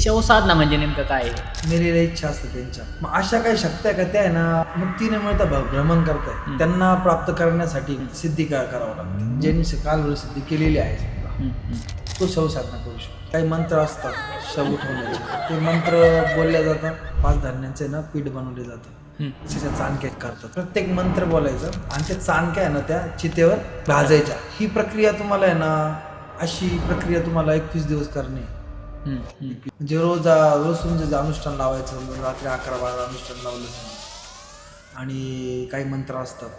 शवसाधना म्हणजे नेमकं काय आहे? मेलेल्या इच्छा असतात त्यांच्या. मग अशा काही शक्त्या का त्या आहे ना मुक्ती न मिळता भ्रमण करताय. त्यांना प्राप्त करण्यासाठी सिद्धी करावं लागते. ज्यांनी कालवर सिद्धी केलेली आहे समजा, तो शवसाधना करू शकतो. काही मंत्र असतात शव उठवण्याचे, ते मंत्र बोलल्या जातात. 5 धान्यांचे ना पीठ बनवले जातं, त्याच्या चाणक्या करतात. प्रत्येक मंत्र बोलायचं आणि त्या चाणक्या आहे ना त्या चितेवर भाजायच्या. ही प्रक्रिया तुम्हाला आहे ना, अशी प्रक्रिया तुम्हाला 21 दिवस करणे. म्हणजे रोज तुमचं अनुष्ठान लावायचं. रात्री 11-12 अनुष्ठान लावलं आणि काही मंत्र असतात,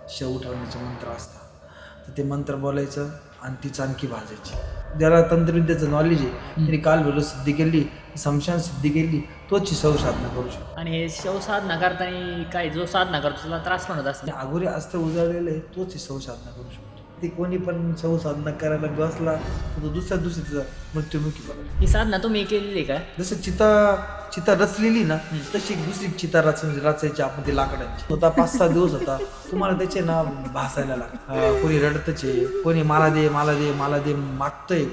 शव उठवण्याचे मंत्र असतात, तर ते मंत्र बोलायचं आणि ती चाणकी भाजायची. ज्याला तंत्रविद्येचं नॉलेज आहे त्यांनी कालभैरव सिद्धी केली, शमशान सिद्धी केली, तोच शव साधना करू शकतो. आणि हे शवसाधना करताना काय जो साधना करतो त्याला त्रास पण होत असतो. अगोदर अस्त्र उजाळलेलं आहे, तोच शव साधना करू शकतो. ते कोणी पण शव साधना करायला बसला तर दुसऱ्या दिवशी मृत्युमुखी पडेल. ही साधना तुम्ही केलेली आहे का? जसं चिता रचलेली ना, तशी एक दुसरी चिता रचायची आपण ते लाकडांची. होता 5-6 दिवस होता, तुम्हाला त्याचे ना भासायला लागतं. कोणी रडतचे, कोणी मला दे मला दे मला दे मागतंय.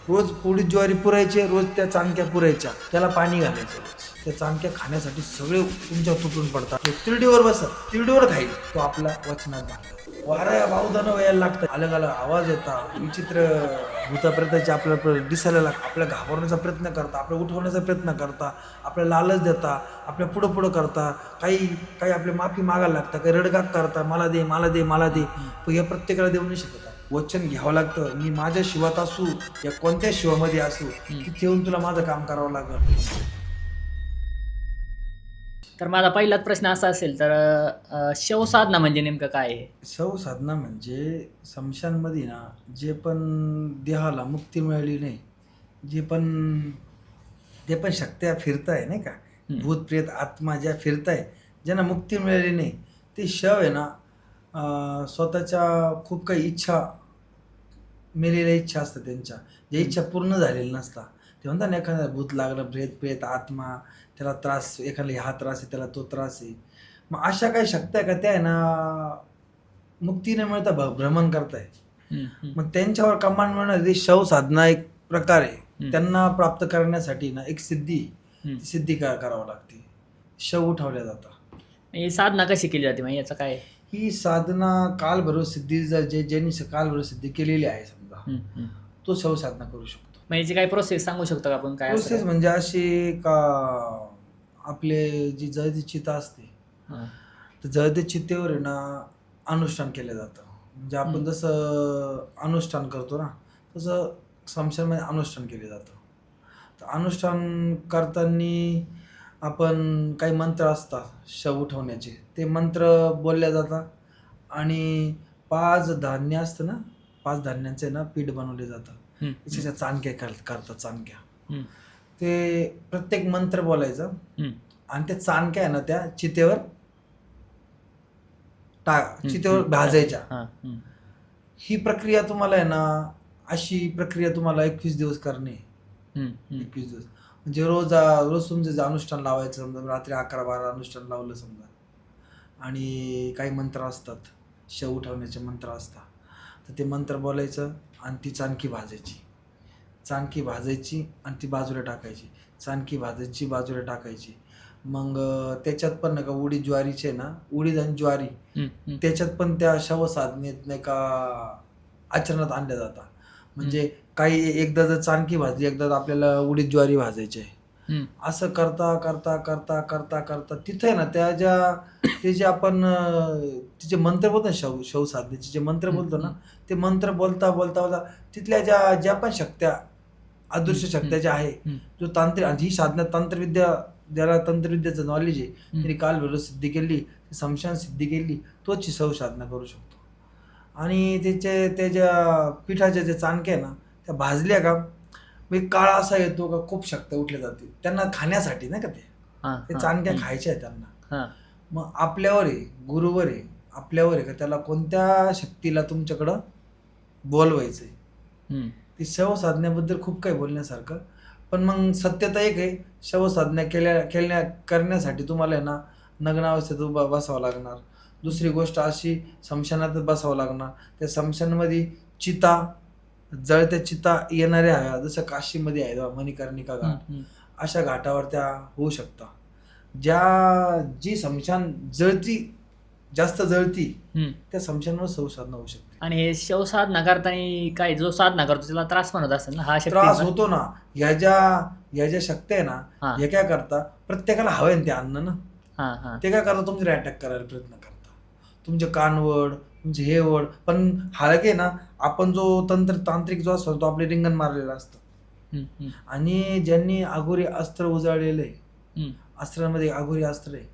रोज पोळी ज्वारी पुरायचे, रोज त्या चाणक्या पुरायच्या, त्याला पाणी घालायचं. त्या चाणक्या खाण्यासाठी सगळे तुमच्यावर तुटून पडतात. तिरडीवर बसत, तिरडीवर खाईल तो आपला वचनात बांधला. वाऱ्या बावदानं व्हायला लागतं, अलग अलग आवाज येतात, विचित्र भूताप्रेताचे आपल्याला दिसायला लागतं. आपल्या घाबरण्याचा प्रयत्न करता, आपल्या उठवण्याचा प्रयत्न करता, आपल्याला लालच देता, आपल्या पुढं करता, काही आपल्या माफी मागायला लागतं, काही रडगाग करता, मला दे मला दे मला दे. पण या प्रत्येकाला देऊ नाही शकत. वचन घ्यावं लागतं. मी माझ्या शिवात असू या कोणत्या शिवामध्ये असू, तिथे येऊन तुला माझं काम करावं लागलं. तर माझा पहिलाच प्रश्न असा असेल तर शवसाधना म्हणजे नेमकं काय आहे? शव साधना म्हणजे स्मशानमध्ये ना जे पण देहाला मुक्ती मिळाली नाही, जे पण शक्त्या फिरताय नाही का, भूत प्रेत आत्मा ज्या फिरताय, ज्यांना मुक्ती मिळाली नाही, ते शव आहे ना स्वतःच्या खूप काही इच्छा, मेलेल्या इच्छा असतात त्यांच्या, ज्या इच्छा पूर्ण झालेल्या नसतात. ते म्हणतात ना, एखाद्या भूत लागलं, प्रेत आत्मा, त्याला त्रास, एखाद्याला हा त्रास आहे त्याला तो त्रास आहे. मग अशा काही शक्त्या का त्या आहे ना मुक्ती न मिळता भ्रमण करताय. मग त्यांच्यावर कमांड मिळणार शव साधना एक प्रकार आहे. त्यांना प्राप्त करण्यासाठी ना एक सिद्धी करावं लागते. शव उठवल्या जातात. ही साधना कशी केली जाते म्हणजे याचं काय आहे? ही साधना कालभैरव सिद्धी, ज्यांनी कालभैरव सिद्धी केलेली आहे समजा, तो शव साधना करू शकतो. म्हणजे याची काही प्रोसेस सांगू शकतो का आपण? काय प्रोसेस म्हणजे अशी का, आपले जी जळती चिता असते, तर जळते चितेवर आहे ना अनुष्ठान केलं जातं. म्हणजे आपण जसं अनुष्ठान करतो ना, तसं स्मशानमध्ये अनुष्ठान केलं जातं. तर अनुष्ठान करताना आपण काही मंत्र असतात शव उठवण्याचे, ते मंत्र बोलल्या जातात आणि 5 धान्य असतं ना, 5 धान्यांचे ना पीठ बनवले जातं. त्याच्या चाणक्या करतात चाणक्या. ते प्रत्येक मंत्र बोलायचं आणि त्या चाणक्या आहे ना त्या चितेवर भाजायच्या. ही प्रक्रिया तुम्हाला आहे ना, अशी प्रक्रिया तुम्हाला 21 दिवस करणे. 21 दिवस म्हणजे रोज तुमचं अनुष्ठान लावायचं. समजा रात्री 11-12 अनुष्ठान लावलं समजा, आणि काही मंत्र असतात, शव उठवण्याचे मंत्र असतात, तर ते मंत्र बोलायचं आणि ती चाणकी भाजायची आणि ती बाजूला टाकायची. चाणकी भाजायची, बाजूला टाकायची. मग त्याच्यात पण नाही का उडीद ज्वारीचे ना, उडीद आणि ज्वारी, त्याच्यात पण त्या शव साधनेत नाही का आचरणात आणल्या जातात. म्हणजे काही एकदा जर चाणकी भाजली, एकदा आपल्याला उडीद ज्वारी भाजायची आहे, असं करता करता करता करता करता तिथे ना ते जे आपण तिचे मंत्र बोलतो ना, शव साधनेचे जे मंत्र बोलतो ना, ते मंत्र बोलता बोलता तिथल्या ज्या पण शक्त्या, अदृश्य शक्त्या ज्या आहे, जो तांत्रिक, ही साधना तंत्रविद्या, ज्याला तंत्रविद्येचं नॉलेज आहे त्यांनी कालभैरव सिद्धी केली, शमशान सिद्धी केली, तोच शव साधना करू शकतो. आणि त्याच्या पिठाच्या ज्या चाणक्या आहे ना, त्या भाजल्या का म्हणजे काळ असा येतो का खूप शक्त्या उठल्या जाते. त्यांना खाण्यासाठी नाही का ते चाणक्या खायच्या आहे त्यांना. मग आपल्यावर आहे, गुरुवर आहे, आपल्यावर आहे का त्याला कोणत्या शक्तीला तुमच्याकडं बोलवायचंय. ती शव साधण्याबद्दल खूप काही बोलण्यासारखं, पण मग सत्यता एक आहे, शव साधना करण्यासाठी तुम्हाला आहे ना नग्नावस्थेत बसावं लागणार. दुसरी गोष्ट अशी, स्मशानातच बसावं लागणार. त्या स्मशानामध्ये जळत्या चिता येणाऱ्या हव्या, जसं काशीमध्ये आहे मणिकर्णिका घाट, अशा घाटावर त्या होऊ शकतात. जी स्मशान जास्त जळती हम्म. त्या स्मशानवर शवसाधना होऊ शकते. आणि हे शवसाधना करताना काय जो साधना करतो त्याला त्रास पण होत असेल ना, हा त्रास शक्ती होतो ना. या ज्या शक्ती आहे ना, हा हे काय करता, प्रत्येकाला हवंय ना ते अन्न ना, हा हा ते काय करता, तुमच्यावर अटॅक करायला प्रयत्न करता, तुमचे कानवड, तुमचे हे वड. पण हालाकी ना, आपण जो तांत्रिक जो असतो तो आपले रिंगण मारलेला असतं. हम्म, हम्म, आणि ज्यांनी आगोरी अस्त्र उजाळलेलं आहे, हम्म. अस्त्रामध्ये आगोरी अस्त्र आहे,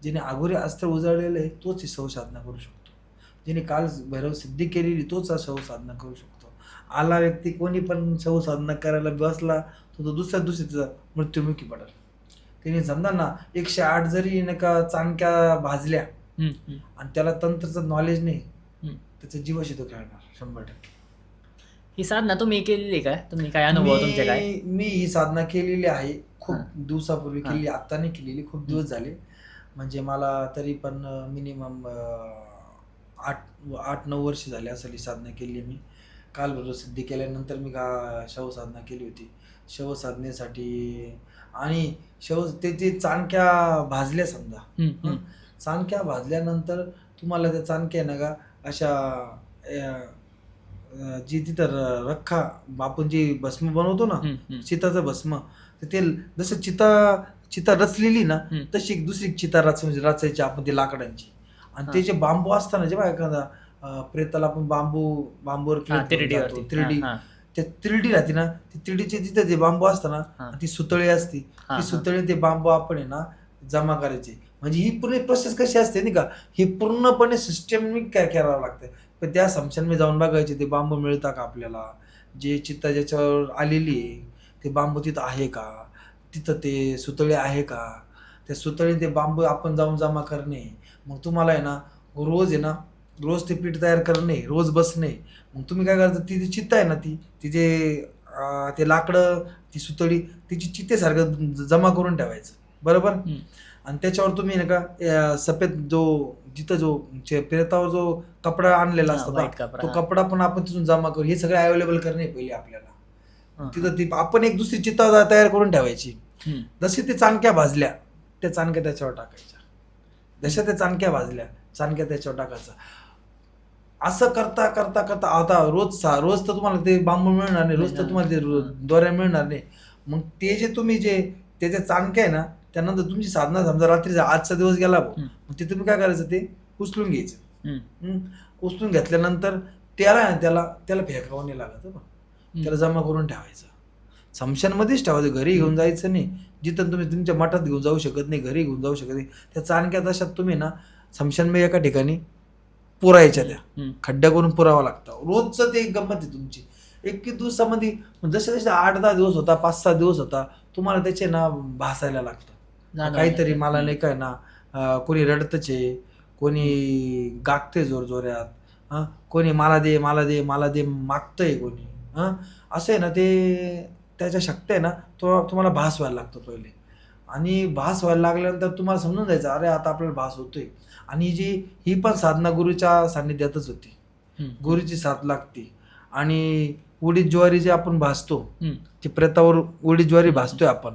ज्याने आगोरी अस्त्र उजाळलेलं आहे तोच ही शवसाधना करू शकतो. ज्याने काल भैरव सिद्धी केलेली तोच शवसाधना करू शकतो. आला व्यक्ती कोणी पण शवसाधना करायला बसला तो दुसऱ्या दिवशी त्याचा मृत्युमुखी पडेल. त्याने समजा ना 108 जरी नका चाणक्या भाजल्या हम्म, हम्म, आणि त्याला तंत्रचं नॉलेज नाही, हम्म. त्याचा जीवाशी तो खेळणार 100%. ही साधना तुम्ही केलेली का? तुम्ही काय अनुभव तुमचे काय? मी ही साधना केलेली आहे खूप हा. दिवसापूर्वी हा. केली, आता नाही केलेली, खूप दिवस झाले. म्हणजे मला तरी पण मिनिमम 8-9 वर्ष झाले असेल ही साधना केली मी. काल सिद्धी केल्यानंतर मी शवसाधना केली होती. शवसाधनेसाठी आणि त्याची चाणक्या भाजल्या समजा. हम्म, हम्म. चाणक्या भाजल्यानंतर तुम्हाला त्या चाणक्या ना का अशा जी तिथं रख्खा आपण जी भस्म बनवतो ना, हम्म, हम्म. चिताचं भस्म, तर ते जसं चिता रचलेली ना हम्म. तशी एक दुसरी चिता रचायची आपण ती लाकडांची. आणि हा. ते जे बांबू असताना जेव्हा एखादा प्रेताला आपण बांबूवर हा, तिरडी, तिरडीवरती. हा, त्या तिरडी राहते ना, ती तिरडीचे जिथे जे बांबू असताना हा. ती सुतळी असती, हा, ती हा. सुतळी ते बांबू आपण आहे ना जमा करायचे. म्हणजे ही पूर्ण प्रोसेस कशी असते नाही का, ही पूर्णपणे सिस्टमिक काय करावं लागतं. पण त्या स्मशानमध्ये जाऊन बघायचे ते बांबू मिळतात का आपल्याला, जे चित्ता ज्याच्यावर आलेली आहे ते बांबू तिथं आहे का, तिथं ते सुतळे आहे का, त्या सुतळी ते बांबू आपण जाऊन जमा करणे. मग तुम्हाला आहे ना रोज ते पीठ तयार करणे, रोज बसणे. मग तुम्ही काय करता, ती जी चित्ता आहे ना ती जे ते लाकडं, ती सुतळी, तिची चित्तेसारखं जमा करून ठेवायचं बरोबर. हम्म. आणि त्याच्यावर तुम्ही ना का सफेद जिथं प्रेतावर जो कपडा आणलेला हा, असतो white बा, कपडा, तो हा. कपडा पण आपण तिथून जमा करू. हे सगळं अवेलेबल करणे पहिले आपल्याला. हा, तिथं ती आपण एक दुसरी चित्ता तयार करून ठेवायची. हम्म. जशी ते चाणक्या भाजल्या, त्या चाणक्या त्याच्यावर टाकायच्या. जशा त्या चाणक्या भाजल्या, चाणक्या त्याच्यावर टाकायचा. असं करता करता करता आता रोज तर तुम्हाला ते बांबू मिळणार नाही, रोज तर तुम्हाला ते दोऱ्या मिळणार नाही. मग ते जे तुम्ही त्याच्या चाणक्या आहे ना, त्यानंतर तुमची साधना समजा रात्रीचा आजचा दिवस गेला भाऊ, मग ते तुम्ही काय करायचं, ते उचलून घ्यायचं. उचलून घेतल्यानंतर त्याला फेकावं नाही लागत बा, त्याला जमा करून ठेवायचं. स्मशानमध्येच ठेवायचं, घरी घेऊन जायचं नाही. जिथं तुम्ही तुमच्या मठात घेऊन जाऊ शकत नाही, घरी घेऊन जाऊ शकत नाही, त्या चाणक्या तशात तुम्ही ना स्मशानमध्ये एका ठिकाणी पुरायच्या, त्या खड्ड्या करून पुरावा लागतं. रोजचं ते गंमत आहे तुमची. 21 दिवसामध्ये जसे 8-10 दिवस होता, 5-6 दिवस होता, तुम्हाला त्याचे ना भासायला लागतं काहीतरी. मला नाही काय ना, कोणी रडतचे, कोणी गागते जोरजोऱ्यात, कोणी मला दे मागतंय कोणी. असं आहे ना, ते त्याच्या शक्ती आहे ना, तो तुम्हाला भास व्हायला लागतो पहिले. आणि भास व्हायला लागल्यानंतर तुम्हाला समजून जायचं, अरे आता आपल्याला भास होतोय. आणि ही पण साधना गुरुच्या सान्निध्यातच होती. गुरुची साथ लागते. आणि उडीद ज्वारी जे आपण भासतो, ते प्रेतावर उडीद ज्वारी भासतोय आपण,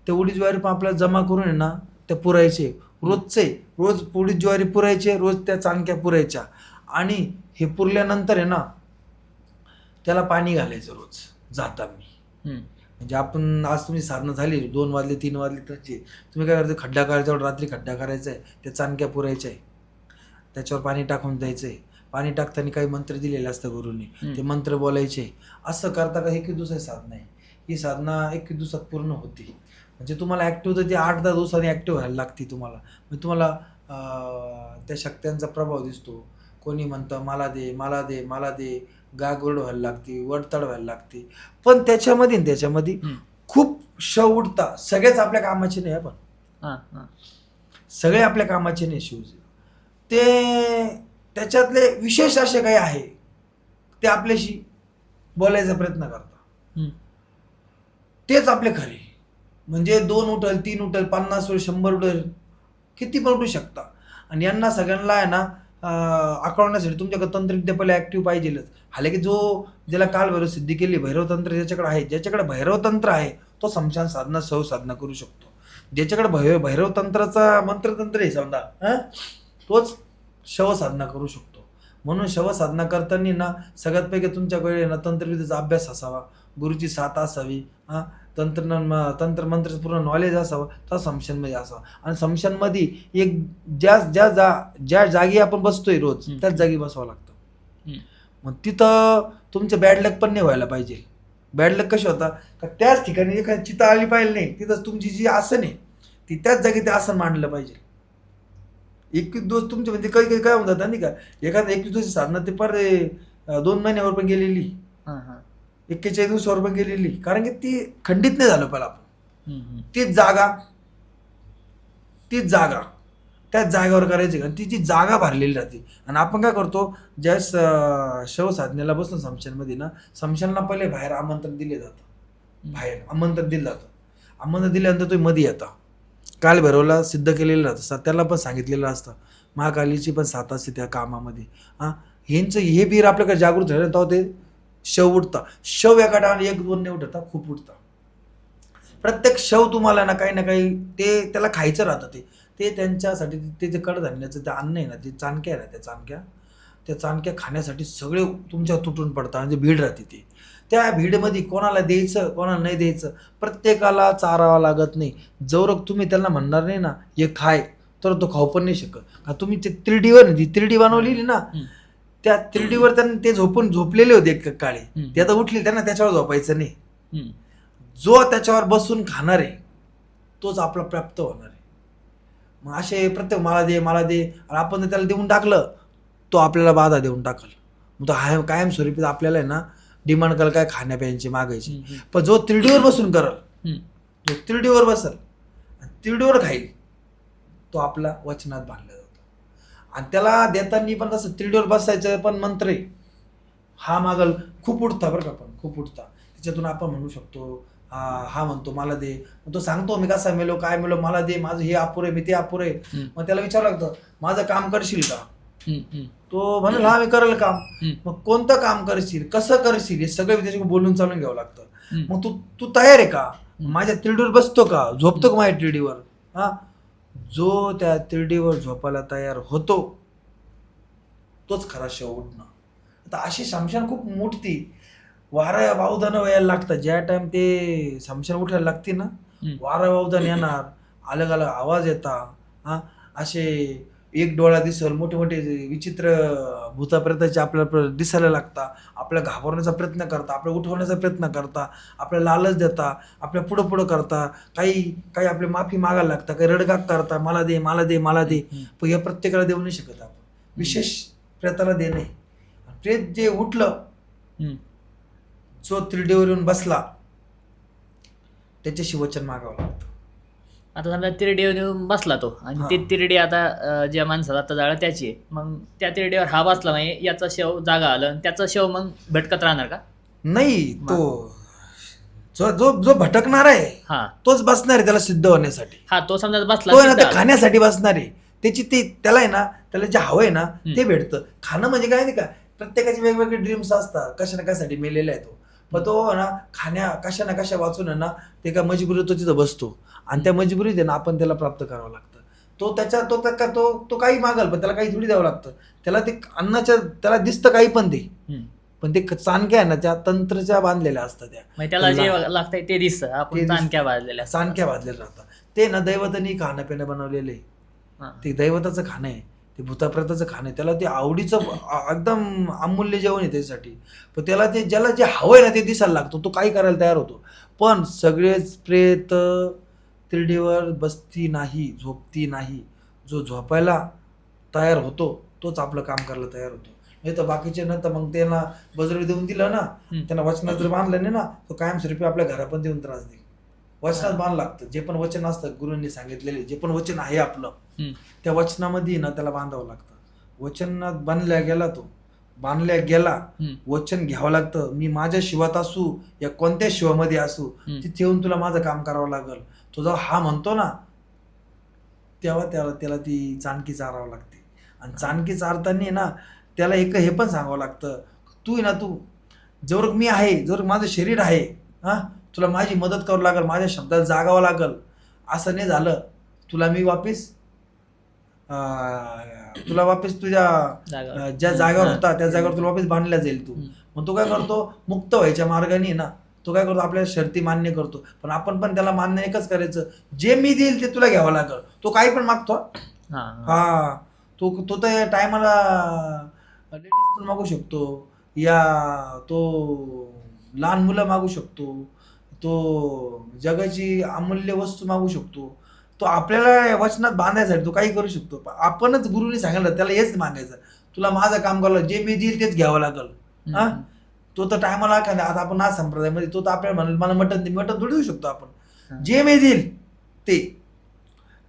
ते उडीद ज्वारी पण आपल्याला जमा करून आहे ना ते पुरायचे. रोज उडीद ज्वारी पुरायचे, रोज त्या चाणक्या पुरायच्या. आणि हे पुरल्यानंतर आहे ना त्याला पाणी घालायचं रोज जाताना. म्हणजे आपण आज तुमची साधना झाली, 2 वाजले 3 वाजले त्याची, तुम्ही काय करायचं, खड्डा करायचा, रात्री खड्डा करायचा आहे, त्या चाणक्या पुरायच्या आहे, त्याच्यावर पाणी टाकून द्यायचं आहे. पाणी टाकताना काही मंत्र दिलेले असतं गुरुनी, ते मंत्र बोलायचे. असं करता का 21 दिवसाची साधना आहे. ही साधना 21 दिवसात पूर्ण होती. म्हणजे तुम्हाला ॲक्टिव्ह तर ती 8-10 दिवसांनी ॲक्टिव्ह व्हायला लागते तुम्हाला. म्हणजे तुम्हाला त्या शक्त्यांचा प्रभाव दिसतो. कोणी म्हणतं मला दे, गागोड व्हायला लागते, वडताड व्हायला लागते. पण त्याच्यामध्ये खूप शव उठता. सगळेच आपल्या कामाचे नाही, आपण सगळे आपल्या कामाचे नाही शिवजी. ते त्याच्यातले विशेष असे काही आहे, ते आपल्याशी बोलायचा प्रयत्न करतात, तेच आपले खरे. म्हणजे 2 उठल, 3 उठल, 50 उठल, 100 उठल, किती पण उठू शकता. आणि यांना सगळ्यांना आहे ना आकळण्यासाठी तुमच्याकडे तंत्रज्ञ पहिले ॲक्टिव्ह पाहिजेलच. हालाकी ज्याला काल भैरव सिद्धी केली, भैरव तंत्र ज्याच्याकडे आहे, ज्याच्याकडे भैरव तंत्र आहे तो स्मशान साधना शव साधना करू शकतो. ज्याच्याकडे भैरव तंत्राचा मंत्रतंत्र आहे समजा तोच शव साधना करू शकतो. म्हणून शव साधना करताना ना सगळ्यात पैकी तुमच्याकडे ना तंत्रविद्येचा अभ्यास असावा, गुरुची साथ असावी, तंत्र मंत्राचं पूर्ण नॉलेज असावं, तर स्मशानमध्ये असावा. आणि स्मशानमध्ये एक ज्या जागी आपण बसतोय रोज त्याच जागी बसावं लागतं. मग तिथं तुमचं बॅड लक पण नाही व्हायला पाहिजे. बॅड लक कशी होता का त्याच ठिकाणी एखादी चिता आली पाहिजे नाही, तिथंच तुमची जी आसन आहे ती त्याच जागी ते आसन मांडलं पाहिजे. 21 दिवस तुमचे म्हणजे काही काही काय होऊन जातं नाही का, एखाद्या 21 दिवस साधना ते पर 2 महिन्यावर पण गेलेली, 41 दिवसावर पण गेलेली, कारण की ती खंडित नाही झालं पाहिजे आपण. तीच जागा त्याच जागेवर करायची आणि तिची जागा भरलेली राहते. आणि आपण काय करतो ज्यावेळेस शव साधनेला बसतो स्मशानमध्ये ना, स्मशानला पहिले बाहेर आमंत्रण दिले जातं. आमंत्रण दिल्यानंतर तुम्ही मध्ये येता. कालभैरवला सिद्ध केलेलं राहतं, त्याला पण सांगितलेलं असतं, महाकालीची पण साथ असते त्या कामामध्ये. ह्यांचं हे बीर आपल्याकडे जागृत राहिलं तेव्हा ते शव उठता. शव एका टायमाला 1-2 नाही उठता, खूप उठता. प्रत्येक शव तुम्हाला ना काही ते त्याला खायचं राहतं. ते त्यांच्यासाठी ते जे कडधान्याचं ते अन्न आहे ना, ते चाणक्या आहे ना, त्या चाणक्या खाण्यासाठी सगळे तुमच्या तुटून पडतात. म्हणजे भीड राहते ती. त्या भीडमध्ये कोणाला द्यायचं कोणाला नाही द्यायचं प्रत्येकाला चारावं लागत नाही. जवळ तुम्ही त्यांना म्हणणार नाही ना हे खाय, तर तो खाऊ पण नाही शकत. तुम्ही ते तिरडीवर तिरडी बनवलेली ना, त्या तिरडीवर त्यांनी ते झोपलेले होते एक काळी, ते आता उठले, त्यांना त्याच्यावर झोपायचं नाही. जो त्याच्यावर बसून खाणार आहे तोच आपला प्राप्त होणार आहे. मग असे प्रत्येक मला दे आणि आपण जर त्याला देऊन टाकलं तो आपल्याला बाधा देऊन टाकल. मग तो कायमस्वरूपी आपल्याला आहे ना डिमांड कराल काय खाण्यापिण्याची मागायची. पण जो तिरडीवर बसून करल, जो तिरडीवर बसल तिरडीवर खाईल, तो आपला वचनात बांधला जातो. आणि त्याला देताना पण तसं तिरडीवर बसायचं पण मंत्र आहे. हा मागल खूप उठता बरं का, पण खूप उठता. त्याच्यातून आपण म्हणू शकतो हा म्हणतो मला दे, मग तो सांगतो मी कसा मेलो काय मेलो, मला दे, माझं हे अपुरं आहे, मी ते अपुरं आहे. मग त्याला विचारावं लागतं माझं काम करशील का. तो म्हणेल हा मी करेल काम. मग कोणतं काम करशील, कसं करशील, हे सगळं त्याच्याकडे बोलून चालून घ्यावं लागतं. मग तू तयार आहे का, माझ्या तिरडीवर बसतो का, झोपतो का माझ्या तिरडीवर. जो त्या तिरडीवर झोपायला तयार होतो तोच खरा शव उठणं. आता अशी स्मशान खूप मोठी वारा वावदानं व्हायला लागतं. ज्या टाइम ते स्मशान उठायला लागते ना, वारा वावदान येणार, अलग अलग आवाज येतात. असे एक डोळा दिसल, मोठे मोठे विचित्र भूताप्रेताचे आपल्याला दिसायला लागतात. आपल्याला घाबरण्याचा प्रयत्न करता, आपल्याला उठवण्याचा प्रयत्न करता, आपल्याला लालच देता, आपल्या पुढं करता, काही आपली माफी मागायला लागतात, काही रडगाग करता, मला दे. पण या प्रत्येकाला देऊ नाही शकत आपण. विशेष प्रेताला दे नाही. प्रेत जे उठलं, जो तिरडीवर येऊन बसला, त्याच्याशी वचन मागावं लागतं. आता समजा तिरडीवर येऊन बसला तो आणि ते तिरडी आता ज्या माणसाला आता जाळं त्याची आहे, मग त्या तिरडीवर हा बसला म्हणजे याचा शव जागा आलं आणि त्याचा शव मग भटकत राहणार का. नाही, तो जो भटकणार आहे तोच बसणार आहे त्याला सिद्ध होण्यासाठी. तो समजा बसला खाण्यासाठी बसणार आहे. त्याला आहे ना, त्याला जे हवं आहे ना ते भेटतं. खाणं म्हणजे काय नाही का, प्रत्येकाचे वेगवेगळे ड्रीम्स असतात, कशा ना कशासाठी मेलेला आहे तो. पण तो ना कशा ना कशा वाचून ना ते का मजबुरी तो तिथं बसतो आणि त्या मजबुरीत आहे ना आपण त्याला प्राप्त करावं लागतं. तो काही मागल पण त्याला काही थोडी द्यावं लागतं. त्याला ते अन्नाच्या त्याला दिसतं काही पण ते, पण ते चाणक्या आहे ना त्या तंत्रच्या बांधलेल्या असतात. त्याला जे लागतंय ते दिसतं, आपण चाणक्या बांधलेल्या राहतात. ते ना दैवतांनी खाणं पिणं बनवलेलं आहे. ते दैवताचं खाणं आहे, ते भूताप्रेताचं खाणं आहे. त्याला ते आवडीचं एकदम अमूल्य जेवण आहे त्याच्यासाठी. पण त्याला ते ज्याला जे हवं आहे ना ते दिसायला लागतो, तो काही करायला तयार होतो. पण सगळेच प्रेत तिरडीवर बसती नाही, झोपती नाही. जो झोपायला तयार होतो तोच आपलं काम करायला तयार होतो. नाही तर बाकीचे नंतर मग त्यांना बजरं देऊन दिलं ना, त्यांना वचनात जर बांधलं नाही ना, तो कायमस्वरूपी आपल्या घरापर्यंत देऊन त्रास देईल. वचनात बांध लागतं. जे पण वचन असतं गुरूंनी सांगितलेले, जे पण वचन आहे आपलं, त्या वचनामध्ये ना त्याला बांधावं लागतं. वचनात बांधल्या गेला वचन घ्यावं लागतं. मी माझ्या शिवात असू या कोणत्या शिवामध्ये असू, तिथे येऊन तुला माझं काम करावं लागल. तो जेव्हा हा म्हणतो ना तेव्हा त्याला ती चाणकी चारावं लागते. आणि चाणकी चारताना ना त्याला हे पण सांगावं लागतं, तू जवळ मी आहे, जवळ माझं शरीर आहे, तुला माझी मदत करावं लागल, माझ्या शब्दात जागावं लागल. असं नाही झालं तुला मी वापिस तुला वापिस तुझ्या जागा ज्या जागेवर होता त्या जागेवर तुला वापिस बांधल्या जाईल तू. हम्म. मग तो काय करतो, मुक्त व्हायच्या मार्गाने ना तो काय करतो, आपल्या शर्ती मान्य करतो. पण आपण पण त्याला मान्य एकच करायचं, जे मी देईल ते तुला घ्यावं लागल. तो काही पण मागतो. हा हा तो तो तर टायमाला लेडीज पण मागू शकतो, या तो लहान मुलं मागू शकतो, तो जगाची अमूल्य वस्तू मागू शकतो. तो आपल्याला वचनात बांधायसाठी तो काही करू शकतो. पण आपणच गुरुने सांगितलं त्याला हेच मागायचं, तुला माझं काम करायला जे मी देईल तेच घ्यावं लागल. हा तो तर टायमाला आता आपण नाथ संप्रदायामध्ये तो तर आपल्याला म्हणेल मला मटण दे, मटण थोडी देऊ शकतो आपण. जे मी देईल ते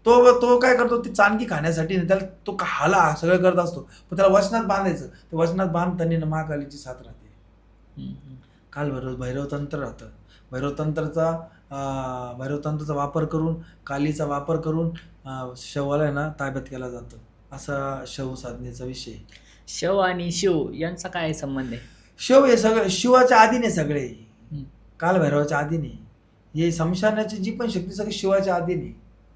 तो काय करतो, ती चांदकी खाण्यासाठी त्याला तो हाला सगळं करत असतो. पण त्याला वचनात बांधायचं, ते वचनात बांधताना महाकालीची साथ राहते. काल भैरव तंत्र राहतं. भैरवतंत्राचा वापर करून, कालीचा वापर करून शवाला आहे ना ताब्यात केला जातं. असा शव साधनेचा विषय. शव आणि शिव यांचा काय संबंध आहे? शिव हे सगळं शिवाच्या आधीने सगळे, काल भैरवाच्या आधीने. हे शमशानाची जी पण शक्ती सगळी शिवाच्या आधीने.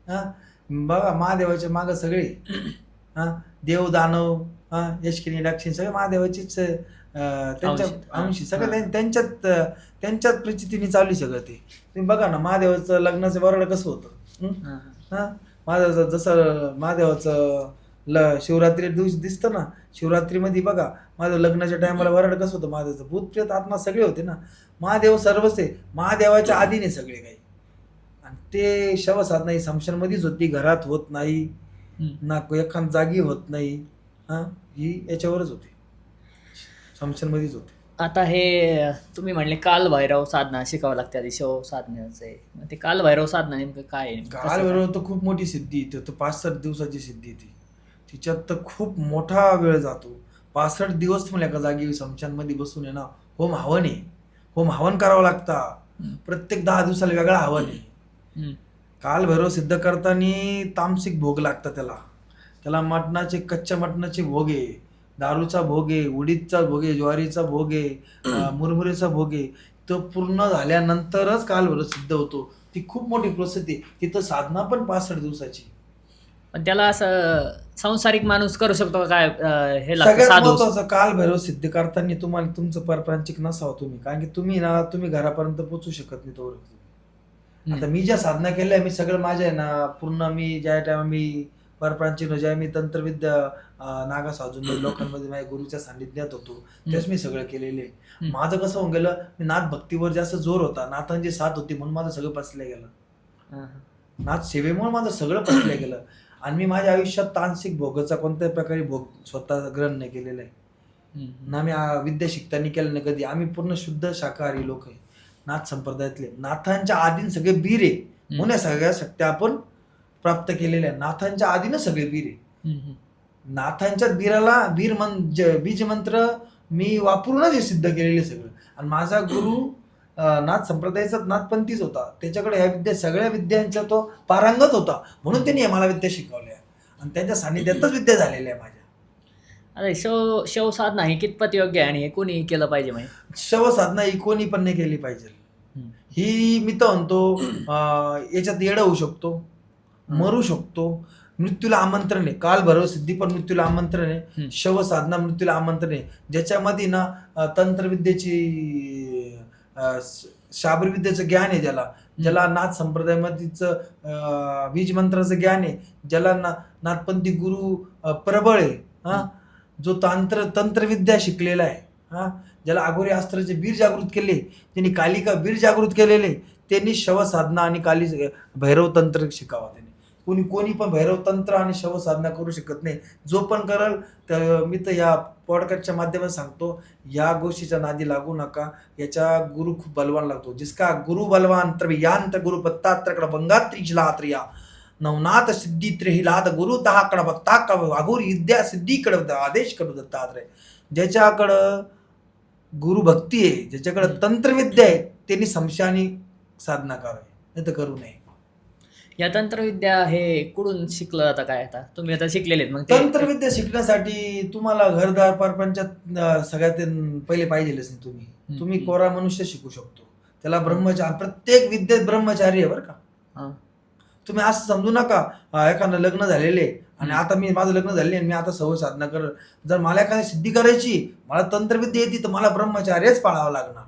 हा बघा महादेवाच्या मागं सगळे हा देव दानव यशकिनी दाक्षिणी सगळे महादेवाचीच त्यांच्या अंशी सगळे त्यांच्यात प्रचितीने चालू सगळं ते. तुम्ही बघा ना महादेवाचं लग्नाचं वरड कसं होतं. महादेवाचं जसं महादेवाचं शिवरात्री दिवशी दिसतं ना, शिवरात्रीमध्ये बघा महादेव लग्नाच्या टायमाला वरड कसं होतं. महादेवाचं भूतप्रेत आत्मा सगळे होते ना. महादेव सर्वच आहे, महादेवाच्या आधीने सगळे काही. आणि ते शवसाधना ही शमशानमध्येच होती, घरात होत नाही ना, एखाद जागी होत नाही. ही याच्यावरच होते, शमशानमध्येच होते. आता हे तुम्ही म्हणले काल भैरव साधना शिकावं लागते आधी शव साधण्याचं आहे. ते काल भैरव साधना नेमकं काय आहे? काल भैरव तर खूप मोठी सिद्धी येते. तर 65 दिवसाची सिद्धी येते. तिच्यात तर खूप मोठा वेळ जातो. 65 दिवस तुम्हाला एका जागी शमशानमध्ये बसून आहे ना होम हवन आहे. होम हवन करावं लागतं. प्रत्येक 10 दिवसाला वेगळा हवन आहे. काल भैरव सिद्ध करताना तामसिक भोग लागतात त्याला मटणाचे, कच्च्या मटणाचे भोग आहे, दारूचा भोग आहे, उडीदचा भोग आहे, ज्वारीचा भोग आहे, मुरमुरेचा भोग आहे. तो पूर्ण झाल्यानंतरच काल भैरव सिद्ध होतो. ती खूप मोठी प्रोसेस आहे. तिथं साधना पण 65 दिवसाची. पण त्याला असं सांसारिक माणूस करू शकतो का काय? हे सगळ्यात साधू महत्वाचं काल भैरव सिद्ध करताना तुम्हाला तुमचं परप्रांचिक नसावं तुम्ही. कारण की तुम्ही घरापर्यंत पोहोचू शकत नाही तोवर. आता मी ज्या साधना केल्या मी सगळं माझ्या आहे ना पूर्ण, मी ज्या टाइम मी परप्रांचिक ज्या मी तंत्रविद्या नागा साधून लोकांमध्ये माझ्या गुरुच्या सान्निध्यात होतो तेच मी सगळं केलेले. माझं कसं होऊन गेलं, मी नाथ भक्तीवर जास्त जोर होता, नाथांची साथ होती म्हणून माझं सगळं पचलं गेलं. नाथ सेवेमुळे माझं सगळं पचलं गेलं. आणि मी माझ्या आयुष्यात तांत्रिक भोगाचा कोणत्याही प्रकारे भोग स्वतः ग्रहण नाही केलेला आहे ना. मी विद्या शिकताना केलं नाही कधी. आम्ही पूर्ण शुद्ध शाकाहारी लोक आहे, नाथ संप्रदायातले. नाथांच्या आधीन सगळे बीर आहे म्हणून या सगळ्या शक्त्या आपण प्राप्त केलेल्या आहे. नाथांच्या आधीनं सगळे बीर आहे. नाथांच्या बीज मंत्र मी वापरूनच हे सिद्ध केलेले सगळं. आणि माझा गुरु नाथ संप्रदायाचा नाथपंथीच होता. त्याच्याकडे ह्या विद्या सगळ्या विद्यांचा तो पारंगत होता म्हणून त्यांनी मला विद्या शिकवल्या आणि त्यांच्या सान्निध्यातच विद्या झालेल्या आहे माझ्या. अरे शव साधना ही कितपत योग्य आहे आणि हे कोणी केलं पाहिजे? माहिती शव साधना ही कोणी पण नाही केली पाहिजे. ही मी तर म्हणतो याच्यात येडं होऊ शकतो, मरू शकतो. मृत्यूला आमंत्रण आहे. काल भैरव सिद्धी पण मृत्यूला आमंत्रण आहे. शव साधना मृत्यूला आमंत्रण आहे. ज्याच्यामध्ये ना तंत्रविद्येची शाबरी विद्येचं ज्ञान आहे, ज्याला नाथ संप्रदायामध्येच बीज मंत्राचं ज्ञान आहे, ज्याला नाथपंथी गुरु प्रबळ आहे, जो तंत्रविद्या शिकलेला आहे, ज्याला अघोरी अस्त्राचे बीर जागृत केले, त्यांनी कालिका बीर जागृत केलेले, त्यांनी शव साधना आणि भैरव तंत्र शिकावा. त्यांनी कोणी पण भैरव तंत्र आणि शव साधना करू शकत नाही. जो पण करल तर मी तर या पॉडकास्टच्या माध्यमातून सांगतो, या गोष्टीच्या नादी लागू नका. याच्या गुरु खूप बलवान लागतो. जिसका गुरु बलवान त्रवियांत गुरु पत्तात्रकड भंगात्रिचलात्रिया नवनाथ सिद्धी त्रिहिलाद गुरु दहाकड भक्ता अघोरी विद्या सिद्धीकडे आदेश कडू दत्तात्रय. ज्याच्याकडं गुरु भक्ती आहे, ज्याच्याकडं तंत्रविद्या आहे, त्यांनी शमशानी साधना करावी, नाही तर करू नये. या तंत्रविद्या हे कुठून शिकलं जातं काय? आता तुम्ही आता शिकलेले आहेत, मग तंत्रविद्या शिकण्यासाठी तुम्हाला घरदार परपंचात सगळ्यात पहिले पाहिजेलच नाही. तुम्ही कोरा मनुष्य शिकू शकतो. त्याला ब्रह्मचारी, प्रत्येक विद्येत ब्रह्मचारी आहे बरं का. हा. तुम्ही असं समजू नका एखादं लग्न झालेले आणि आता माझं लग्न झाले आणि मी आता सवय साधना कर, जर मला एखादी सिद्धी करायची, मला तंत्रविद्या येते, तर मला ब्रह्मचार्यच पाळावं लागणार.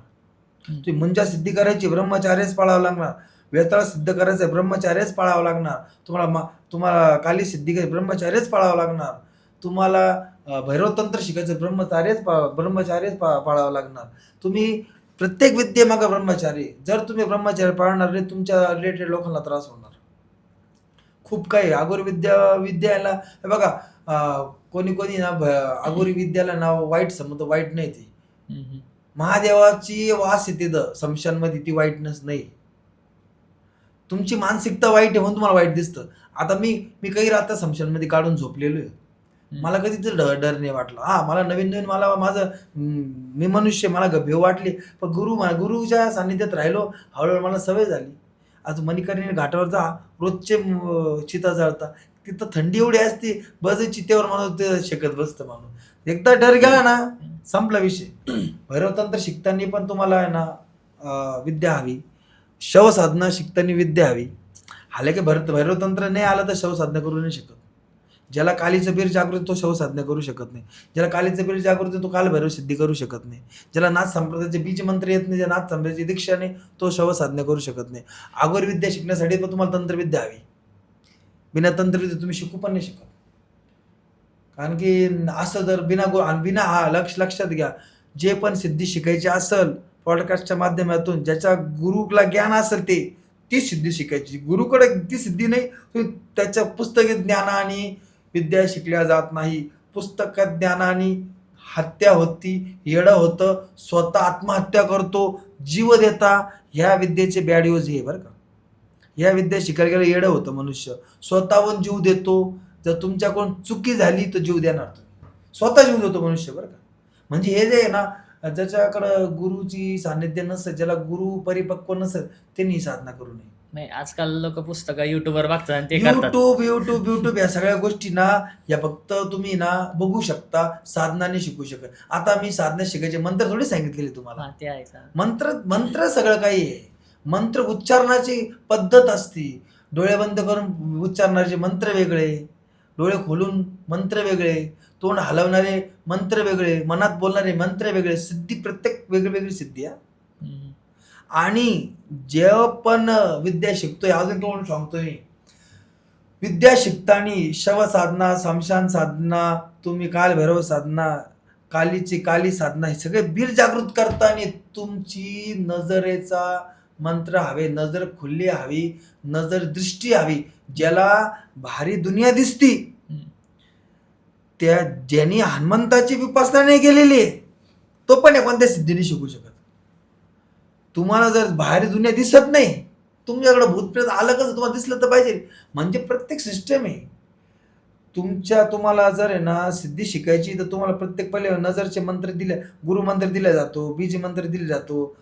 तुम्ही मुंजा सिद्धी करायची, ब्रह्मचार्यच पाळावं लागणार. वेताळ सिद्ध करायचं, ब्रह्मचार्यच पाळावं लागणार. तुम्हाला काली सिद्धी करायची, ब्रह्मचार्यच पाळावं लागणार. तुम्हाला भैरवतंत्र शिकायचं, ब्रह्मचार्यच पाळावं लागणार. तुम्ही प्रत्येक विद्येमागं ब्रह्मचारी. जर तुम्ही ब्रह्मचार्य पाळणार नाही, तुमच्या रिलेटेड लोकांना त्रास होणार. खूप काही अघोरी विद्याला हे बघा, कोणी ना अघोरी विद्याला नाव वाईट समजतं, वाईट नाही ते. महादेवाची वास येते समशानमध्ये, ती वाईटनेस नाही. तुमची मानसिकता वाईट आहे म्हणून तुम्हाला वाईट दिसतं. आता मी काही रात्र समशानमध्ये काढून झोपलेलो आहे, मला कधी डर नाही वाटला. हा, मला नवीन मला माझं मी मनुष्य, मला भेव वाटली, पण गुरुच्या सान्निध्यात राहिलो, हळूहळू मला सवय झाली. आज मणिकर्णी घाटावर जा, रोजचे चिता जळता, तिथं थंडी एवढी असते, बस चितेवर माणूस शेकत बसतं माणूस. एकदा डर गेला ना, संपला विषय. भैरवतंत्र शिकताना पण तुम्हाला आहे ना विद्या हवी, शवसाधना शिकताना विद्या हवी. हालाकी भैरवतंत्र नाही आलं तर शवसाधना करू नाही शकत. ज्याला कालीचं बीर जागृत तो शवसाधना करू शकत नाही. ज्याला कालीचं बीर जागृत तो काल भैरव सिद्धी करू शकत नाही. ज्याला नाथ संप्रदायाचे बीज मंत्र येत नाही, ज्या नाथ संप्रदायाची दीक्षा नाही, तो शवसाधना करू शकत नाही. अघोर विद्या शिकण्यासाठी पण तुम्हाला तंत्रविद्या हवी. बिना तंत्रविद्या तुम्ही शिकू पण नाही शकत. कारण की असं जर बिना हा लक्षात घ्या, जे पण सिद्धी शिकायची असेल पॉडकास्टच्या माध्यमातून, ज्याच्या गुरुला ज्ञान असेल ती सिद्धी शिकायची. गुरुकडे ती सिद्धी नाही, त्याच्या पुस्तकी ज्ञानाने विद्या शिकल्या जात नाही. पुस्तकात ज्ञानाने हत्या होती, येडं होतं, स्वतः आत्महत्या करतो, जीव देता. ह्या विद्येचे बॅड यूज हे बरं का. ह्या विद्या शिकायला गेलं येडं होतं मनुष्य, स्वतःहून जीव देतो. जर तुमच्याकडून चुकी झाली तर जीव देणार तुम्ही, स्वतः जीव देतो मनुष्य बरं का. म्हणजे हे जे आहे ना, ज्याच्याकडं गुरुची सान्निध्य नसेल, ज्याला गुरु परिपक्व नसेल, त्यांनी साधना करू नये. नाही, आजकाल लोक पुस्तकं युट्यूबवर बघतात आणि ते करतात. युट्यूब या सगळ्या गोष्टी ना, या फक्त तुम्ही ना बघू शकता, साधनाने शिकू शकत. आता मी साधना शिकायचे मंत्र थोडी सांगितलेले तुम्हाला. हा, ते आहे का? मंत्र सगळं काही आहे. मंत्र उच्चारणाची पद्धत असती. डोळे बंद करून उच्चारणारे मंत्र वेगळे, डोळे खोलून मंत्र वेगळे, तोंड हलवणारे मंत्र वेगळे, मनात बोलणारे मंत्र वेगळे. सिद्धी प्रत्येक वेगळी सिद्धी आहे. आणि जे पण विद्या शिकतोय, अजून कोण सांगतोय, विद्या शिकताना शवसाधना, शमशान साधना, तुम्ही काल भैरव साधना, काली साधना, हे सगळे बीर जागृत करताना तुमची नजरेचा मंत्र हवे, नजर खुल्ली हवी, नजर दृष्टी हवी. ज्याला भारी दुनिया दिसती, त्या ज्यांनी हनुमंताची विपासना नाही केलेली, तो पण कोणत्या सिद्धीने शिकू शकत. तुम्हाला जर बाहेर दुनिया दिसत नाही, तुमच्याकडे भूतप्रेत आलं कसं, तुम्हाला दिसलं तर पाहिजे. म्हणजे प्रत्येक सिस्टम आहे. तुम्हाला जर आहे ना सिद्धी शिकायची, तर तुम्हाला प्रत्येक पहिले नजरचे मंत्र दिले, गुरुमंत्र दिला जातो, बीज मंत्र दिले जातो.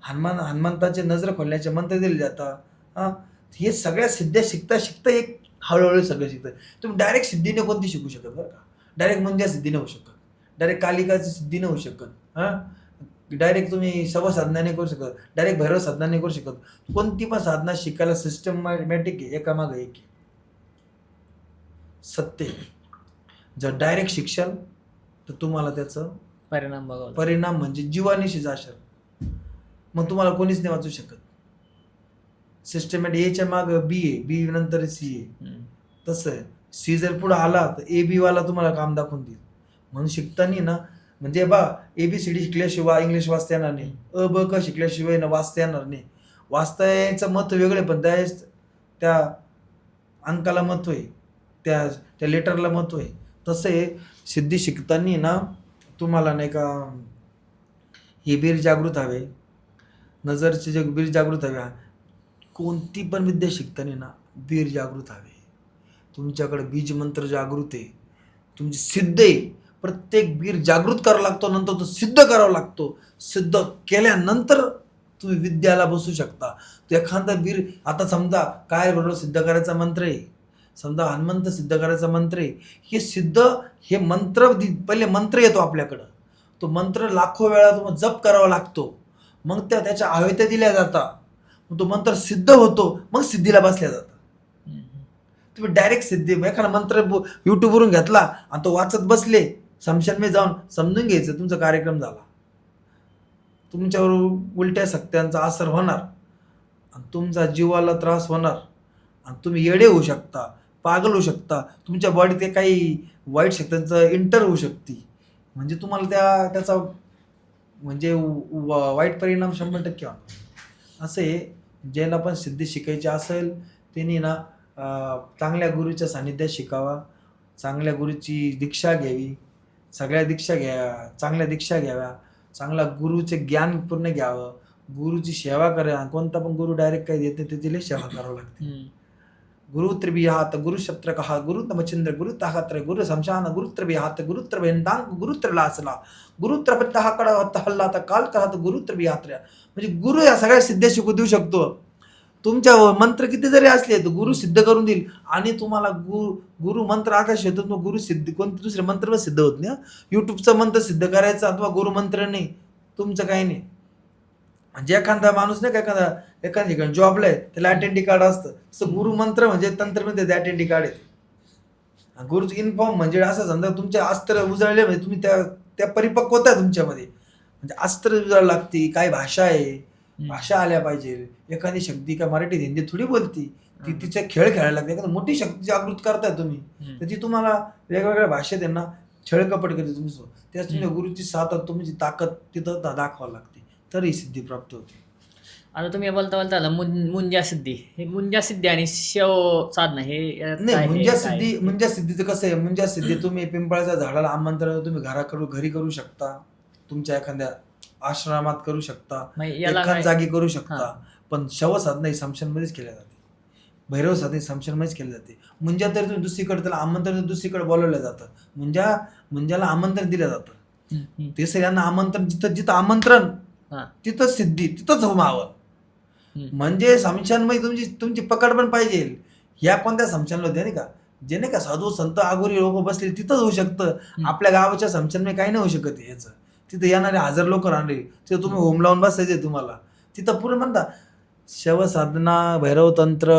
हनुमंताचे नजर खोलण्याचे मंत्र दिले जातात. हे सगळ्या सिद्ध्या शिकता एक हळूहळू सगळं शिकतं. तुम्ही डायरेक्ट सिद्धीने कोणती शिकू शकत बरं का. डायरेक्ट म्हणजे सिद्धीने होऊ शकत, डायरेक्ट कालिकाची सिद्धीने होऊ शकत, डायरेक्ट तुम्ही शवसाधना नाही करू शकत, डायरेक्ट भैरव साधना नाही करू शकत. कोणती पण साधना शिकायला सिस्टमॅटिक आहे, एकामागं एक आहे. सत्य. जर डायरेक्ट शिक्षण तर तुम्हाला त्याचं परिणाम म्हणजे जीवानिशी जाशाल, मग तुम्हाला कोणीच नाही वाचू शकत. सिस्टमॅटिक एच्या माग बी आहे, बी नंतर सी आहे. तसं आहे. सी जर पुढे आला तर ए बी वाला तुम्हाला काम दाखवून देईल. म्हणून शिकताना ना, म्हणजे ABCD शिकल्याशिवाय इंग्लिश वाचता येणार नाही, अ ब क शिकल्याशिवाय ना वाचता येणार नाही. वाचता यायचं महत्व वेगळे, पण त्या अंकाला महत्व आहे, त्या लेटरला महत्व आहे. तसं आहे सिद्धी शिकताना ना, तुम्हाला नाही का हे बीर जागृत हवे, नजरचे जे बीर जागृत हवे. कोणती पण विद्या शिकताना ना बीर जागृत हवे. तुमच्याकडे बीज मंत्र जागृत आहे, तुमची सिद्ध आहे. प्रत्येक बीर जागृत करावा लागतो, नंतर तो सिद्ध करावा लागतो. सिद्ध केल्यानंतर तुम्ही विद्याला बसू शकता. तो एखादा बीर, आता समजा काय बरोबर सिद्ध करायचा मंत्र आहे, समजा हनुमंत सिद्ध करायचा मंत्र आहे, हे सिद्ध, हे मंत्र पहिले मंत्र येतो आपल्याकडं, तो मंत्र लाखो वेळा तुम्हाला जप करावा लागतो. मग त्याच्या आहुत्या दिल्या जातात, मग तो मंत्र सिद्ध होतो, मग सिद्धीला बसल्या जातं. तुम्ही डायरेक्ट सिद्धी एखादा मंत्र युट्यूबवरून घेतला आणि तो वाचत बसले, समशानमध्ये जाऊन समजून घ्यायचं तुमचा कार्यक्रम झाला. तुमच्यावर उलट्या शक्त्यांचा असर होणार आणि तुमचा जीवाला त्रास होणार आणि तुम्ही येडे होऊ शकता, पागल होऊ शकता, तुमच्या बॉडीत काही वाईट शक्त्यांचं इंटर होऊ शकते. म्हणजे तुम्हाला त्याचा म्हणजे वाईट परिणाम 100% होणार. असं आहे, ज्याला पण सिद्धी शिकायची असेल त्यांनी ना चांगल्या गुरुच्या सानिध्यात शिकावा, चांगल्या गुरुची दीक्षा घ्यावी, चांगल्या दीक्षा घ्याव्या, चांगला गुरुचे ज्ञान पूर्ण घ्यावं, गुरुची सेवा करा. कोणता पण गुरु डायरेक्ट काही देत नाही, त्याची लई सेवा करावं लागते. गुरु त्रिबिहात गुरु शत्र कहा गुरु तमचंद्र गुरु ताहत्र गुरु शमशान गुरु त्रिबिहात गुरु त्रिभेंदांग गुरु त्रिलासला गुरु त्रिपत्ता कडा हल्ला काल कहत गुरु त्रिबिहात्र्या. म्हणजे गुरु या सगळ्या सिद्ध्या शिकू देऊ शकतो. तुमच्या मंत्र किती जरी असले तर गुरु सिद्ध करून देईल. आणि तुम्हाला गुरु मंत्र आकाश येतो, मग गुरु सिद्ध कोणते दुसरे मंत्र पण सिद्ध होत नाही. युट्यूबचा मंत्र सिद्ध करायचा अथवा गुरु मंत्र नाही, तुमचं काही नाही. म्हणजे एखादा माणूस नाही का एखाद्या ठिकाणी जॉबला आहे, त्याला अटेंडी कार्ड असतं, तसं गुरु मंत्र म्हणजे तंत्रमध्ये ते अटेंडी कार्ड येते. गुरुचं इन्फॉर्म म्हणजे असं समजा तुमचे अस्त्र उजळले म्हणजे तुम्ही त्या परिपक्वता आहे तुमच्यामध्ये. म्हणजे अस्त्र उजळायला लागते, काय भाषा आहे, भाषा आल्या पाहिजे. एखादी शक्ती काय मराठी हिंदी थोडी बोलती, ती तिचा खेळ खेळायला लागते. एखादी मोठी शक्ती जागृत करताय तुम्ही, तर ती तुम्हाला वेगवेगळ्या भाषेत त्यांना छळकपट करते तुमचं. त्याच तुमच्या गुरुची साथ तुमची ताकद तिथं दाखवावी लागते, तरी सिद्धी प्राप्त होते. आता तुम्ही बोलता मुंजा सिद्धी, हे मुंजा सिद्धी आणि शिव साधना हे नाही. मुंजा सिद्धीचं कसं आहे, मुंजा सिद्धी तुम्ही पिंपळाच्या झाडाला आमंत्रण तुम्ही घरी करू शकता, तुमच्या एखाद्या आश्रमात करू शकता, एखाद जागी करू शकता. पण शव साधना ही समशानमध्येच केल्या जाते, भैरव साधना ही समशानमध्येच केली जाते. मुंजा तरी तुम्ही दुसरीकडे त्याला आमंत्रण दुसरीकडे बोलवलं जातं. मुंजाला आमंत्रण दिलं जातं. ते सगळ्यांना आमंत्रण, जिथं आमंत्रण तिथं सिद्धी, तिथंच व्हावं. म्हणजे समशानमध्ये तुमची पकड पण पाहिजे. ह्या कोणत्या समशानला होत्या नाही का, जे नाही का साधू संत आगोरी लोक बसले तिथंच होऊ शकतं. आपल्या गावाच्या समशानमध्ये काही नाही होऊ शकत याचं. तिथं येणारे 1000 लोक राहणारे, तिथं तुम्ही होम लावून बसायचे. तुम्हाला तिथं पूर्ण म्हणता शव साधना, भैरव तंत्र,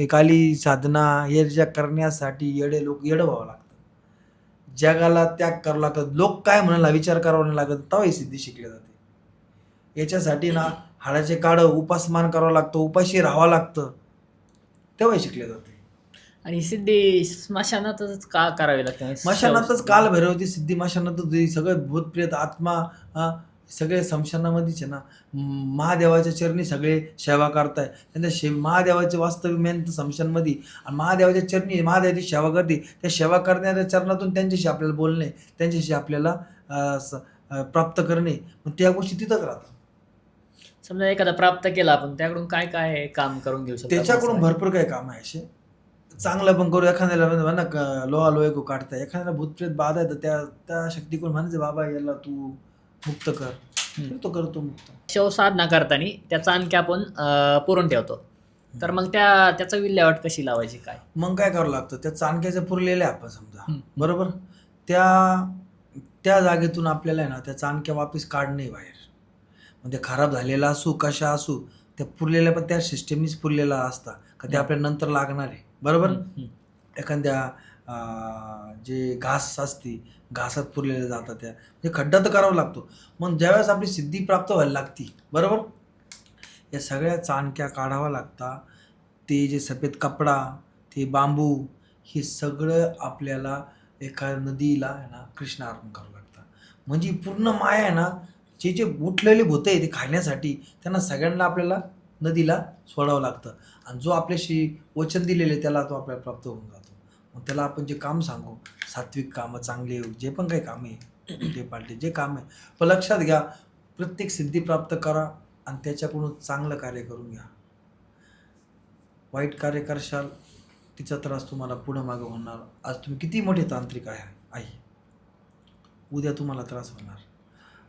काली साधना हे ज्या करण्यासाठी येडं व्हावं लागतं. जगाला त्याग करावं लागतं. लोक काय म्हणाला विचार करावा नाही लागत, तेव्हा ही सिद्धी शिकली जाते. याच्यासाठी ना हाडाचे काढं उपासमान करावं लागतं, उपाशी राहावं लागतं, तेव्हा शिकले जाते. आणि सिद्धी स्मशानातच का करावी लागते? स्मशानातच काल भैरवती सिद्धी स्मशानातच. सगळं भूतप्रेत आत्मा सगळे स्मशानामध्येच आहे ना. महादेवाच्या चरणी सगळे सेवा करताय, त्यांच्या महादेवाचे वास्तव्य मेन स्मशानमध्ये. आणि महादेवाच्या चरणी महादेवाची सेवा करते, त्या सेवा करण्याच्या चरणातून त्यांच्याशी आपल्याला बोलणे, त्यांच्याशी आपल्याला प्राप्त करणे, मग त्या गोष्टी तिथंच राहतात. समजा एखादा प्राप्त केला आपण, त्याकडून काय काय काम करून घेऊ शकतो? त्याच्याकडून भरपूर काही काम आहे असे. चांगलं पण करू. एखाद्याला म्हणा लोहा को काढताय, एखाद्याला भूतप्रेत बाधा आहे, तर त्या शक्तीकडून म्हणायचं बाबा याला तू मुक्त कर, तो करतो मुक्त. शव साधना करताना त्याचा आणखी आपण पुरून ठेवतो, तर मग त्याचा विल्हेवाट कशी लावायची? काय मग काय करावं लागतं, त्या चाणक्याच्या पुरलेल्या आपण समजा बरोबर, त्या जागेतून आपल्याला आहे ना त्या चाणक्या वापस काढणे बाहेर. म्हणजे खराब झालेला असू कशा असू, त्या पुरलेल्या पण त्या सिस्टमनीच पुरलेला असता का ते आपल्याला नंतर लागणार आहे बरोबर. एखाद्या जे घास असते घासात पुरलेल्या जातात, त्या म्हणजे खड्डा तर करावा लागतो. मग ज्यावेळेस आपली सिद्धी प्राप्त व्हायला लागती बरोबर, या सगळ्या चाणक्या काढाव्या लागतात. ते जे सफेद कपडा, ते बांबू, हे सगळं आपल्याला एका नदीला आहे ना कृष्ण अर्पण करावं लागतं. म्हणजे पूर्ण माया आहे ना, जे उठलेले भूत आहे ते खाण्यासाठी त्यांना सगळ्यांना आपल्याला नदीला सोडावं लागतं. आणि जो आपल्याशी वचन दिलेले त्याला तो आपल्याला प्राप्त होऊन जातो. मग त्याला आपण जे काम सांगू, सात्विक कामं चांगले, जे पण काही काम आहे ते पालटे जे काम आहे, पण लक्षात घ्या प्रत्येक सिद्धी प्राप्त करा आणि त्याच्याकडून चांगलं कार्य करून घ्या. वाईट कार्य करशाल तिचा त्रास तुम्हाला पुढं मागं होणार. आज तुम्ही किती मोठे तांत्रिक आहे, उद्या तुम्हाला त्रास होणार.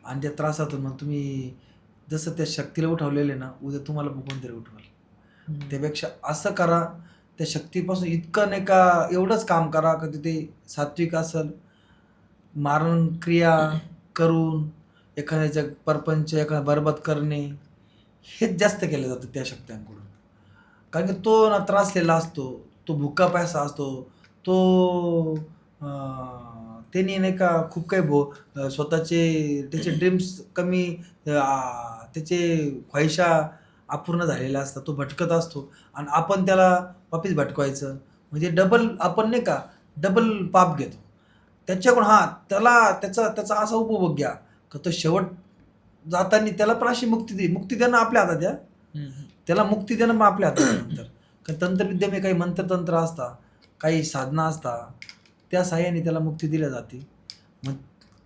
आणि त्या त्रासातून मग तुम्ही जसं त्या शक्तीला उठवलेले ना, उद्या तुम्हाला कोणतरी उठवाल. त्यापेक्षा असं करा, त्या शक्तीपासून इतकं नाही का एवढंच काम करा का तिथे सात्विक असेल, मारण क्रिया करून एखाद्याच्या परपंच एखादा बरबाद करणे हेच जास्त केलं जातं त्या शक्त्यांकडून. कारण की तो ना त्रासलेला असतो, तो भुका पैसा असतो, तो त्यांनी नाही का खूप काही स्वतःचे त्याचे ड्रीम्स कमी, त्याचे ख्वाहिशा अपूर्ण झालेल्या असतात, तो भटकत असतो आणि आपण त्याला वापिस भटकवायचं म्हणजे डबल आपण नाही का डबल पाप घेतो त्याच्याकडून. त्याला त्याचा असा उपभोग घ्या का तो शेवट जाताना त्याला पण अशी मुक्ती देणं आपल्या हातात आहे. त्याला मुक्ती देणं मग आपल्या हातात आहे नंतर. कारण तंत्रविद्येमध्ये काही मंत्रतंत्र असतात, काही साधना असतात, त्या साह्याने त्याला मुक्ती दिल्या जाते. मग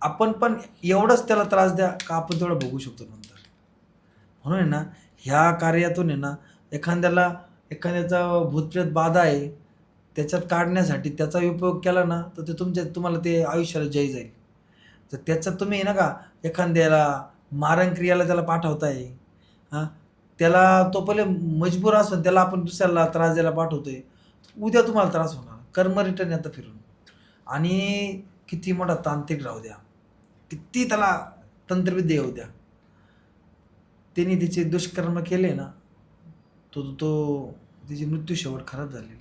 आपण पण एवढंच त्याला त्रास द्या का आपण तेवढं भोगू शकतो नंतर. म्हणून आहे ना ह्या कार्यातून आहे ना एखाद्याचा भूतप्रेत बाधा आहे त्याच्यात काढण्यासाठी त्याचा उपयोग केला ना तर ते तुम्हाला ते आयुष्याला जय जाईल. तर त्याच्यात तुम्ही ना का एखाद्याला मारण क्रियाला त्याला पाठवताय, हां त्याला तो पहिले मजबूर असून त्याला आपण दुसऱ्याला त्रास द्यायला पाठवतोय, उद्या तुम्हाला त्रास होणार. कर्म रिटर्न येतं फिरून. आणि किती मोठा तांत्रिक राहू द्या, किती त्याला तंत्रविद्या येऊ द्या, त्यांनी त्याचे दुष्कर्म केले ना तो त्याची मृत्यू शेवट खराब झालेली.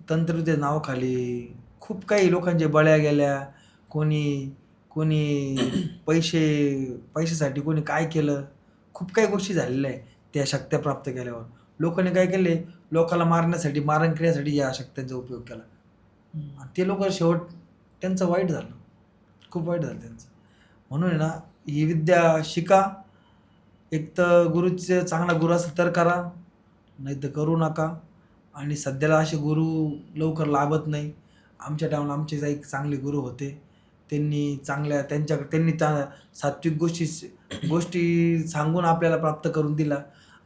तंत्रविद्या नावाखाली खूप काही लोकांच्या बळ्या गेल्या. कोणी पैशासाठी कोणी काय केलं, खूप काही गोष्टी झालेल्या आहे त्या शक्त्या प्राप्त केल्यावर. लोकांनी काय केले, लोकाला मारण्यासाठी मारण क्रियासाठी या शक्त्यांचा उपयोग केला आणि ते लोक शेवट त्यांचं वाईट झालं, खूप वाईट झालं त्यांचं. म्हणून आहे ना ही विद्या शिका. एक तर गुरुचे चांगला गुरु असेल तर करा, नाही तर करू नका. आणि सध्याला असे गुरु लवकर लाभत नाही. आमच्या टायमाला आमचे एक चांगले गुरु होते, त्यांनी त्या सात्विक गोष्टी सांगून आपल्याला प्राप्त करून दिला.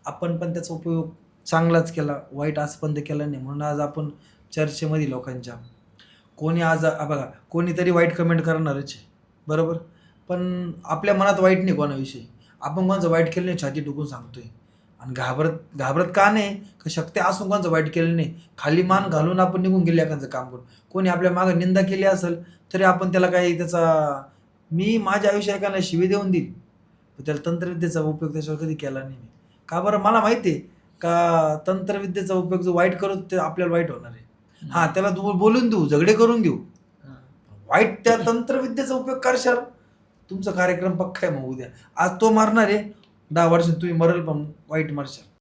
आपण पण त्याचा उपयोग चांगलाच केला, वाईट आजपर्यंत केला नाही. म्हणून आज आपण चर्चेमध्ये लोकांच्या कोणी आज बघा कोणीतरी वाईट कमेंट करणारच आहे, बरोबर, पण आपल्या मनात वाईट नाही कोणाविषयी. आपण कोणाचं वाईट केलं नाही छाती टुकून सांगतोय. आणि घाबरत का नाही का शक्ती असून कोणाचं वाईट केलं नाही, खाली मान घालून आपण निघून गेले एखादं काम करून. कोणी आपल्या मागं निंदा केली असेल तरी आपण त्याला काही मी माझ्या आयुष्यात एकाला शिवी देऊन देईल, पण त्याला तंत्रविद्येचा उपयोग त्याच्यावर कधी केला नाही मी. का बरं, मला माहिती आहे का तंत्रविद्येचा उपयोग जो वाईट करू ते आपल्याला वाईट होणार आहे. त्याला बोलून देऊ, झगडे करून घेऊ, वाईट त्या तंत्रविद्येचा उपयोग करशाल तुमचा कार्यक्रम पक्का आहे. मग उद्या आज तो मारणार आहे, 10 वर्ष तुम्ही मरल पण वाईट मारशाल.